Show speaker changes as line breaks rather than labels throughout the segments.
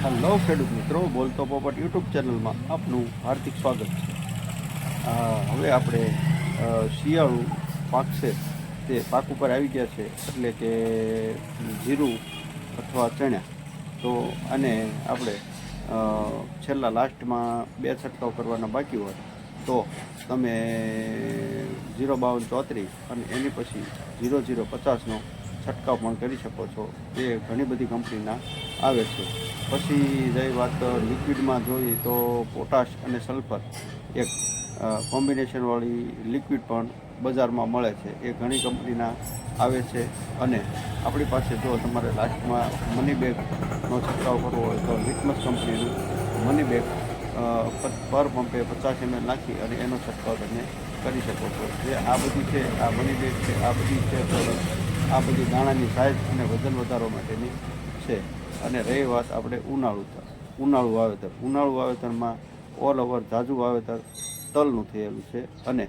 Hello ખેડૂત મિત્રો, બોલતો પોપટ યુટ્યુબ ચેનલમાં આપનું હાર્દિક સ્વાગત છે. હવે આપણે શિયાળુ પાક છે તે પાક ઉપર આવી ગયા છે, એટલે કે જીરું અથવા ચણા. તો આને આપણે છેલ્લા લાસ્ટમાં 2 છંટકાવ કરવાના બાકી હોય તો તમે 05234 અને એની પછી 0050નો છંટકાવ પણ કરી શકો છો. એ ઘણી બધી કંપનીના આવે છે. પછી રહી વાત લિક્વિડમાં જોઈએ તો પોટાશ અને સલ્ફર એક કોમ્બિનેશનવાળી લિક્વિડ પણ બજારમાં મળે છે. એ ઘણી કંપનીના આવે છે. અને આપણી પાસે જો તમારે લાસ્ટમાં મની બેગનો છંટકાવ કરવો હોય તો લિટમસ કંપનીનું મની બેગ પર પંપે 50 ml નાખી અને એનો છંટકાવ તમે કરી શકો છો. જે આ બધી છે, આ મની બેગ છે, આ બધી છે આ બધી દાણાની સાઇઝ અને વજન વધારવા માટેની છે. અને રહી વાત આપણે ઉનાળુ વાવેતરમાં ઓલ ઓવર ઝાઝુ વાવેતર તલનું થયેલું છે. અને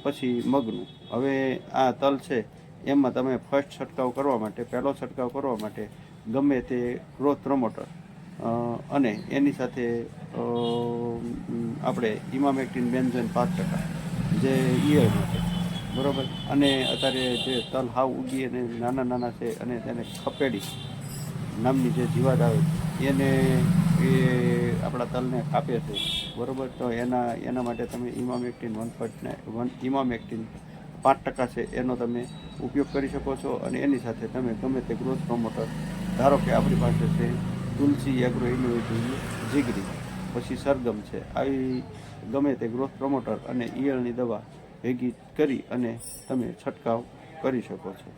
પછી મગનું. હવે આ તલ છે એમાં તમે ફર્સ્ટ છંટકાવ કરવા માટે, પહેલો છંટકાવ કરવા માટે ગમે તે ગ્રોથ પ્રમોટર અને એની સાથે આપણે ઇમામેક્ટિન બેન્ઝોઇન 5% જે ઈયળ માટે બરાબર. અને અત્યારે જે તલ હાવ ઉગી અને નાના છે અને તેને ખપેડી નામની જે જીવાત આવે એને એ આપણા તલને કાપે છે બરાબર. તો એના માટે તમે ઇમામેક્ટિન 5% છે એનો તમે ઉપયોગ કરી શકો છો. અને એની સાથે તમે ગમે તે ગ્રોથ પ્રમોટર, ધારો કે આપણી પાસે છે તુલસી એગ્રો ઇનોવેટિવ જીગરી, પછી સરગમ છે, આવી ગમે તે ગ્રોથ પ્રમોટર અને ઈયળની દવા ભેગી કરી અને તમે છંટકાવ કરી શકો છો.